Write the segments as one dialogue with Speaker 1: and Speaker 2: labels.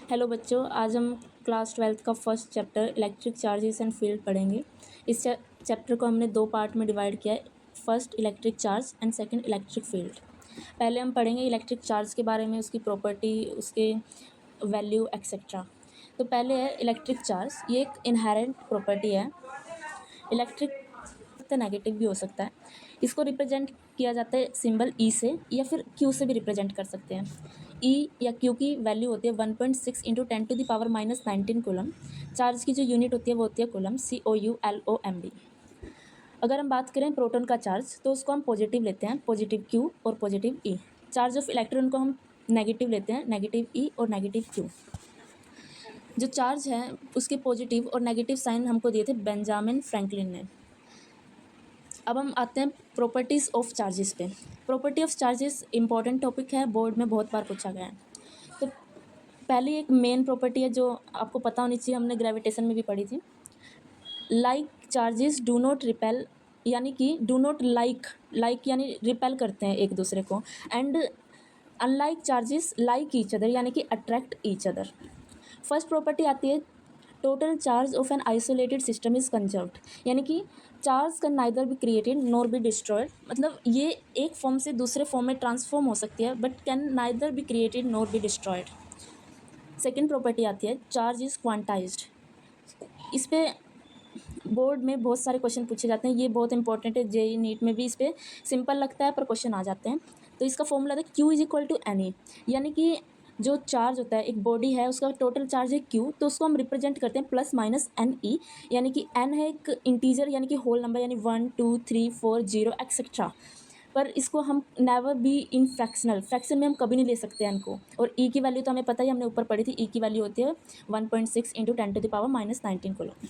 Speaker 1: Hello बच्चों, आज हम क्लास 12th का first chapter electric charges and field पढ़ेंगे। इस चैप्टर को हमने दो पार्ट में डिवाइड किया है, first electric charge and second electric field. पहले हम पढ़ेंगे इलेक्ट्रिक चार्ज के बारे में, उसकी प्रॉपर्टी, उसके वैल्यू एक्सेट्रा। तो पहले है इलेक्ट्रिक चार्ज। ये एक इनहेरेंट प्रॉपर्टी है। इलेक्ट्रिक नेगेटिव भी हो सकता है। इसको रिप्रेजेंट किया जाता है सिंबल ई से, या फिर क्यू से भी रिप्रेजेंट कर सकते हैं। ई या क्यू की वैल्यू होती है 1.6 इंटू 10⁻⁻19 कूलम। चार्ज की जो यूनिट होती है वो होती है कूलम, COULOMB। अगर हम बात करें प्रोटॉन का चार्ज, तो उसको हम पॉजिटिव लेते हैं, पॉजिटिव क्यू और positive E. Charge of electron को हम नेगेटिव लेते हैं, नेगेटिव ई और नेगेटिव क्यू। जो चार्ज है उसके पॉजिटिव और नेगेटिव साइन हमको दिए थे बेंजामिन फ्रैंकलिन ने। अब हम आते हैं प्रॉपर्टीज़ ऑफ चार्जेस पे। Property of charges important topic है, बोर्ड में बहुत बार पूछा गया है। तो पहली एक मेन प्रॉपर्टी है जो आपको पता होनी चाहिए, हमने ग्रेविटेशन में भी पढ़ी थी। Like charges do not repel, यानी कि डू नॉट लाइक यानी रिपेल करते हैं एक दूसरे को, and unlike charges like each other, यानी कि attract each other. First property आती है total charge of an isolated system is conserved, यानी कि charge can neither be created nor be destroyed. मतलब ये एक फॉर्म से दूसरे फॉर्म में ट्रांसफॉर्म हो सकती है, but can neither be created nor be destroyed. Second property आती है चार्ज इज़ क्वांटाइज्ड। इस पे बोर्ड में बहुत सारे क्वेश्चन पूछे जाते हैं, ये बहुत इंपॉर्टेंट है। जेई नीट में भी इस पर सिंपल लगता है पर क्वेश्चन आ जाते हैं। तो इसका फॉर्मूला था Q is equal to N E, यानी कि जो चार्ज होता है, एक बॉडी है उसका टोटल चार्ज है Q, तो उसको हम रिप्रेजेंट करते हैं प्लस माइनस एन ई, यानी कि एन है एक इंटीजर, यानी कि होल नंबर, यानी 1 2 3 4 0 एक्सेट्रा। पर इसको हम नेवर बी इन फ्रैक्शन में हम कभी नहीं ले सकते एन को। और ई की वैल्यू तो हमें पता ही, हमने ऊपर पढ़ी थी, ई की वैल्यू होती है 1.6 इंटू 10⁻⁻19 कूलम।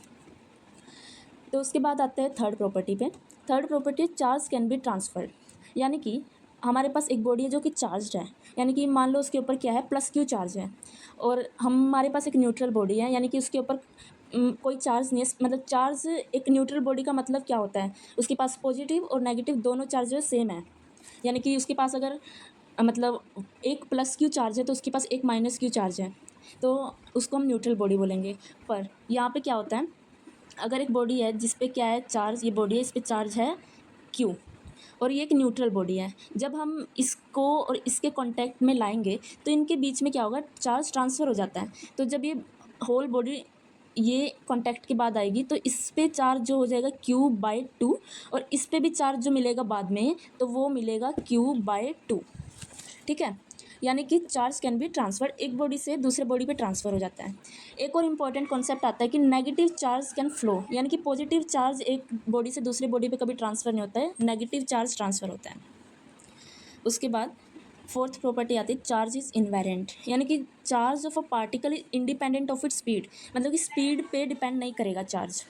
Speaker 1: तो उसके बाद आते हैं थर्ड प्रॉपर्टी पे। Third property charge can be transferred, यानी कि हमारे पास एक बॉडी है जो कि चार्ज है, यानी कि मान लो उसके ऊपर क्या है, प्लस क्यू चार्ज है, और हमारे पास एक न्यूट्रल बॉडी है, यानी कि उसके ऊपर कोई चार्ज नहीं है। मतलब चार्ज, एक न्यूट्रल बॉडी का मतलब क्या होता है, उसके पास पॉजिटिव और नेगेटिव दोनों चार्ज सेम है। यानी कि उसके पास अगर मतलब एक प्लस क्यू चार्ज है तो उसके पास एक माइनस क्यू चार्ज है, तो उसको हम न्यूट्रल बॉडी बोलेंगे। पर यहाँ पे क्या होता है, अगर एक बॉडी है जिस पे क्या है चार्ज, ये बॉडी है, इस पे चार्ज है Q, और ये एक न्यूट्रल बॉडी है, जब हम इसको और इसके कांटेक्ट में लाएंगे तो इनके बीच में क्या होगा, चार्ज ट्रांसफ़र हो जाता है। तो जब ये होल बॉडी ये कांटेक्ट के बाद आएगी तो इस पे चार्ज जो हो जाएगा Q/2, और इस पे भी चार्ज जो मिलेगा बाद में तो वो मिलेगा Q/2। ठीक है, यानी कि चार्ज कैन बी ट्रांसफर, एक बॉडी से दूसरे बॉडी पे ट्रांसफ़र हो जाता है। एक और इम्पॉर्टेंट कॉन्सेप्ट आता है कि नेगेटिव चार्ज कैन फ्लो, यानी कि पॉजिटिव चार्ज एक बॉडी से दूसरे बॉडी पे कभी ट्रांसफ़र नहीं होता है, नेगेटिव चार्ज ट्रांसफ़र होता है। उसके बाद फोर्थ प्रॉपर्टी आती है चार्ज इज़ इनवेरेंट, यानी कि charge of a particle is independent of its speed, मतलब कि स्पीड पे डिपेंड नहीं करेगा चार्ज।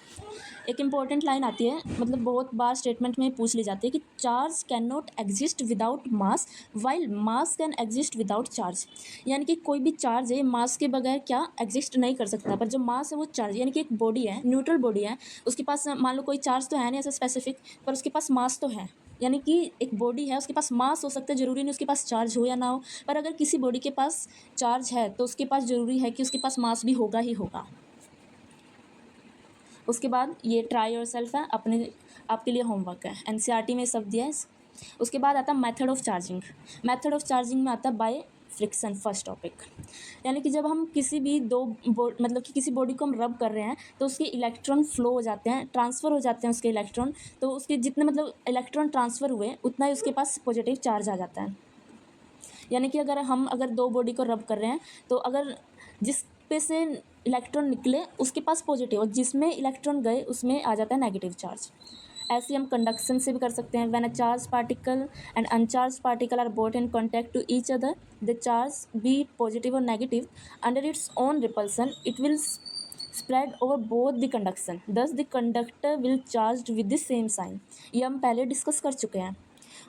Speaker 1: एक इंपॉर्टेंट लाइन आती है, मतलब बहुत बार स्टेटमेंट में पूछ ली जाती है कि charge can not exist without mass while mass can exist without charge, यानी कि कोई भी चार्ज है मास के बगैर क्या एग्जिस्ट नहीं कर सकता, पर जो मास है वो चार्ज, यानी कि एक बॉडी है, न्यूट्रल बॉडी है, उसके पास मान लो कोई चार्ज तो है नहीं ऐसा स्पेसिफिक, पर उसके पास मास तो है। यानी कि एक बॉडी है, उसके पास मास हो सकता है, ज़रूरी नहीं उसके पास चार्ज हो या ना हो, पर अगर किसी बॉडी के पास चार्ज है तो उसके पास ज़रूरी है कि उसके पास मास भी होगा ही होगा। उसके बाद ये ट्राई योरसेल्फ है, अपने आपके लिए होमवर्क है, एनसीईआरटी में सब दिया है। उसके बाद आता है method of charging. Method of charging में आता है बाय फ्रिक्शन, फर्स्ट टॉपिक, यानी कि जब हम किसी भी मतलब कि किसी बॉडी को हम रब कर रहे हैं तो उसके इलेक्ट्रॉन फ्लो हो जाते हैं, ट्रांसफ़र हो जाते हैं उसके इलेक्ट्रॉन, तो उसके जितने मतलब इलेक्ट्रॉन ट्रांसफ़र हुए उतना ही उसके पास पॉजिटिव चार्ज आ जाता है। यानी कि अगर दो बॉडी को रब कर रहे हैं तो अगर जिस पे से इलेक्ट्रॉन निकले उसके पास पॉजिटिव, और जिसमें इलेक्ट्रॉन गए उसमें आ जाता है नेगेटिव चार्ज। ऐसे हम कंडक्शन से भी कर सकते हैं। When a charge particle and uncharge particle are both in contact to each other, the charge be positive और negative under its own repulsion, it will spread over both the conduction, thus the conductor will charged with the same sign। ये हम पहले discuss कर चुके हैं।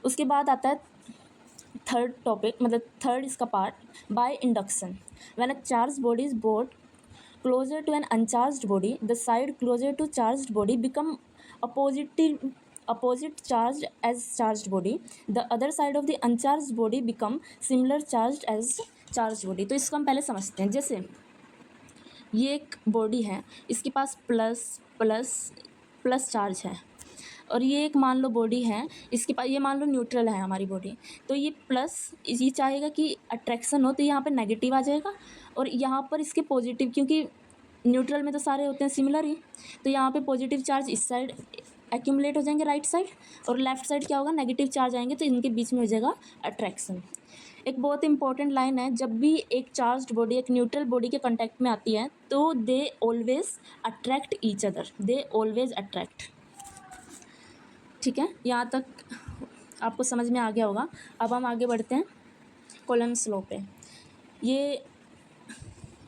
Speaker 1: उसके बाद आता है थर्ड टॉपिक, मतलब थर्ड इसका part, by induction. When a charge body is brought closer to an uncharged body, the side closer to charged body become opposite charged as charged body, the other side of the uncharged body become similar charged as charged body। तो इसको हम पहले समझते हैं। जैसे ये एक body है, इसके पास प्लस प्लस प्लस चार्ज है, और ये एक मान लो बॉडी है, इसके पास ये मान लो न्यूट्रल है हमारी बॉडी, तो ये प्लस ये चाहेगा कि अट्रैक्शन हो, तो यहाँ पे नेगेटिव आ जाएगा, और यहाँ पर इसके पॉजिटिव, क्योंकि न्यूट्रल में तो सारे होते हैं सिमिलर ही, तो यहाँ पे पॉजिटिव चार्ज इस साइड एक्यूमुलेट हो जाएंगे राइट साइड, और लेफ्ट साइड क्या होगा, नेगेटिव चार्ज आएंगे, तो इनके बीच में हो जाएगा अट्रैक्शन। एक बहुत इंपॉर्टेंट लाइन है, जब भी एक चार्ज्ड बॉडी एक न्यूट्रल बॉडी के कांटेक्ट में आती है तो they always attract each other, they always attract. ठीक है, यहाँ तक आपको समझ में आ गया होगा। अब हम आगे बढ़ते हैं कॉलम्स लॉ पे।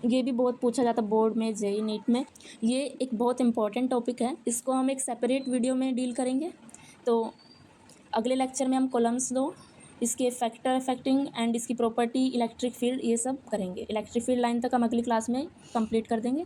Speaker 1: ये भी बहुत पूछा जाता है बोर्ड में, जेईई नीट में। ये एक बहुत इंपॉर्टेंट टॉपिक है, इसको हम एक सेपरेट वीडियो में डील करेंगे। तो अगले लेक्चर में हम कॉलम्स लॉ, इसके फैक्टर अफेक्टिंग एंड इसकी प्रॉपर्टी, इलेक्ट्रिक फील्ड, ये सब करेंगे। इलेक्ट्रिक फील्ड लाइन तक हम अगली क्लास में कंप्लीट कर देंगे।